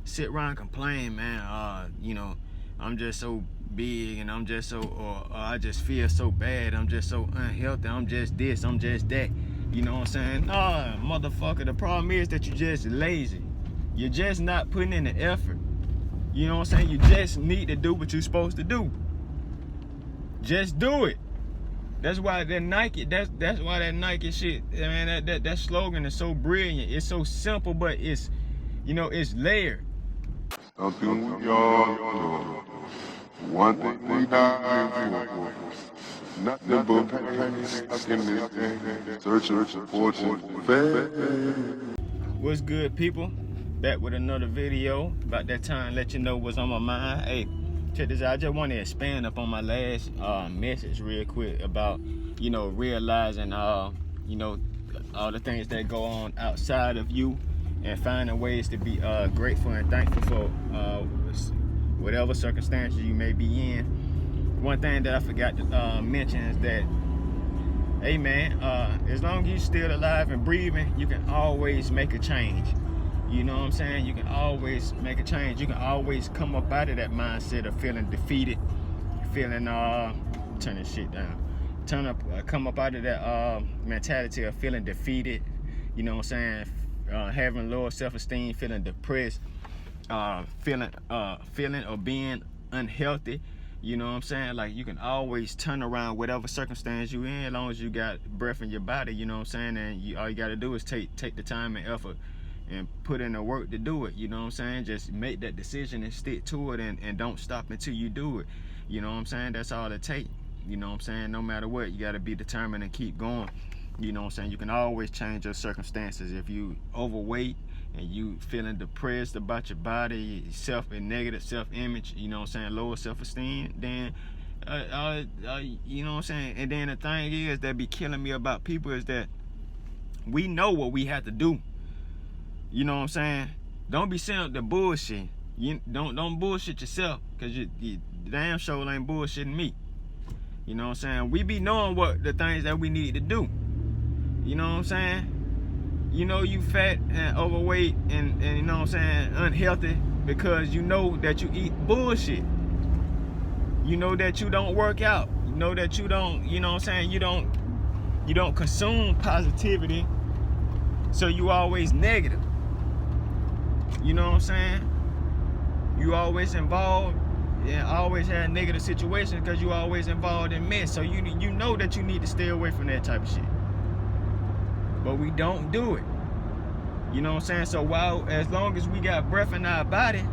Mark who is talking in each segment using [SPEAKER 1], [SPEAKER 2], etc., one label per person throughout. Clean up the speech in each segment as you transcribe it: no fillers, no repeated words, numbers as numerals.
[SPEAKER 1] sit around and complain, man, you know, I'm just so big and I'm just so, or I just feel so bad, I'm just so unhealthy, I'm just this, I'm just that. You know what I'm saying? Nah, motherfucker, the problem is that you're just lazy. You're just not putting in the effort. You know what I'm saying? You just need to do what you're supposed to do. Just do it. That's why that Nike, that's why that Nike shit, man, that slogan is so brilliant. It's so simple, but it's, you know, it's layered.
[SPEAKER 2] Something we all do. One thing we die for. Nothing but pain, stuck in this thing. Searching for fortune.
[SPEAKER 1] What's good, people? Back with another video. About that time, let you know what's on my mind. Hey, check this out. I just want to expand upon my last message real quick about, you know, realizing, you know, all the things that go on outside of you and finding ways to be grateful and thankful for whatever circumstances you may be in. One thing that I forgot to mention is that, hey man, as long as you're still alive and breathing, you can always make a change. You know what I'm saying? You can always make a change. You can always come up out of that mindset of feeling defeated, feeling turn this shit down. Come up out of that mentality of feeling defeated. You know what I'm saying? Having low self-esteem, feeling depressed, feeling or being unhealthy. You know what I'm saying? Like, you can always turn around whatever circumstance you're in, as long as you got breath in your body. You know what I'm saying? And all you got to do is take the time and effort and put in the work to do it. You know what I'm saying? Just make that decision and stick to it, and don't stop until you do it. You know what I'm saying? That's all it takes. You know what I'm saying? No matter what, you got to be determined and keep going. You know what I'm saying? You can always change your circumstances. If you overweight and you feeling depressed about your body, negative self-image, you know what I'm saying, lower self-esteem, then you know what I'm saying? And then the thing is that be killing me about people is that we know what we have to do. You know what I'm saying? Don't be saying the bullshit. You don't bullshit yourself, because you damn sure ain't bullshitting me. You know what I'm saying? We be knowing what the things that we need to do. You know what I'm saying? You know you fat and overweight and you know what I'm saying, unhealthy, because you know that you eat bullshit. You know that you don't work out. You know that you don't, you know what I'm saying, you don't consume positivity, so you always negative. You know what I'm saying? You always involved and always had negative situations because you always involved in mess. So you know that you need to stay away from that type of shit. But we don't do it. You know what I'm saying? So as long as we got breath in our body,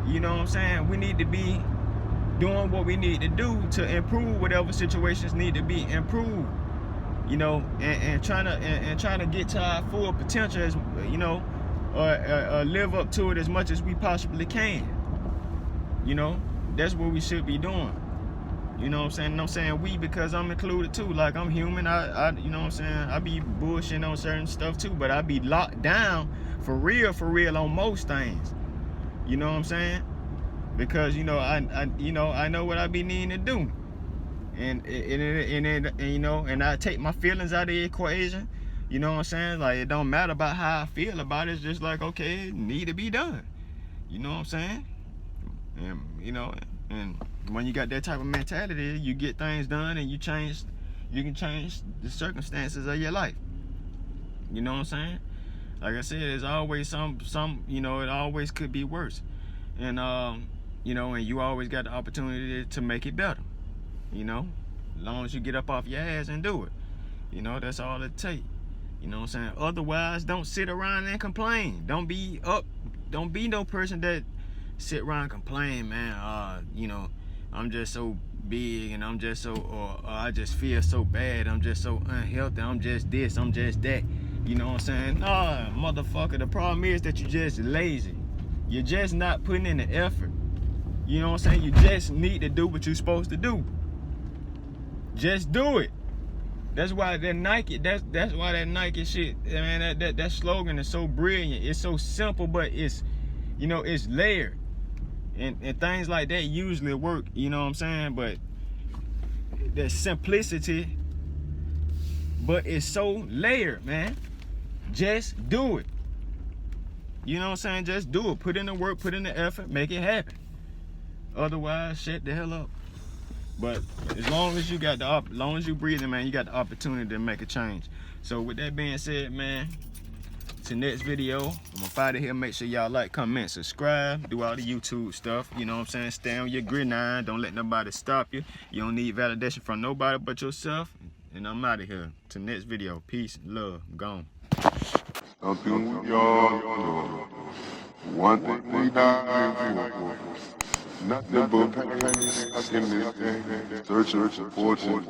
[SPEAKER 1] you know what I'm saying, we need to be doing what we need to do to improve whatever situations need to be improved. You know, and trying to get to our full potential, as you know, or live up to it as much as we possibly can. You know, that's what we should be doing. You know what I'm saying? And I'm saying we because I'm included too. Like, I'm human. I you know what I'm saying? I be bullshitting on certain stuff too, but I be locked down for real on most things. You know what I'm saying? Because you know I know what I be needing to do, and you know, and I take my feelings out of the equation. You know what I'm saying? Like, it don't matter about how I feel about it. It's just like, okay, it need to be done. You know what I'm saying? And you know, and when you got that type of mentality, you get things done, and you can change the circumstances of your life. You know what I'm saying? Like I said, there's always some you know, it always could be worse. And you know, and you always got the opportunity to make it better. You know, as long as you get up off your ass and do it. You know, that's all it takes. You know what I'm saying? Otherwise, don't sit around and complain. Don't be no person that sit around and complain, man. You know, I'm just so big and I'm just so, or I just feel so bad, I'm just so unhealthy, I'm just this, I'm just that. You know what I'm saying? Nah, motherfucker, the problem is that you're just lazy. You're just not putting in the effort. You know what I'm saying? You just need to do what you're supposed to do. Just do it. That's why that Nike, that's why that Nike shit, man, that slogan is so brilliant. It's so simple, but it's, you know, it's layered. And things like that usually work, you know what I'm saying? But that simplicity, but it's so layered, man. Just do it. You know what I'm saying? Just do it. Put in the work, put in the effort, make it happen. Otherwise, shut the hell up. But as long as you got as long as you breathing, man, you got the opportunity to make a change. So with that being said, man, to next video, I'm gonna out of here. Make sure y'all like, comment, subscribe, do all the YouTube stuff. You know what I'm saying? Stay on your gridiron. Don't let nobody stop you. You don't need validation from nobody but yourself. And I'm out of here. To next video. Peace, love, gone.
[SPEAKER 2] Something we all know. One thing we die for. Nothing but pain, stuck in this thing. Searching for fortune.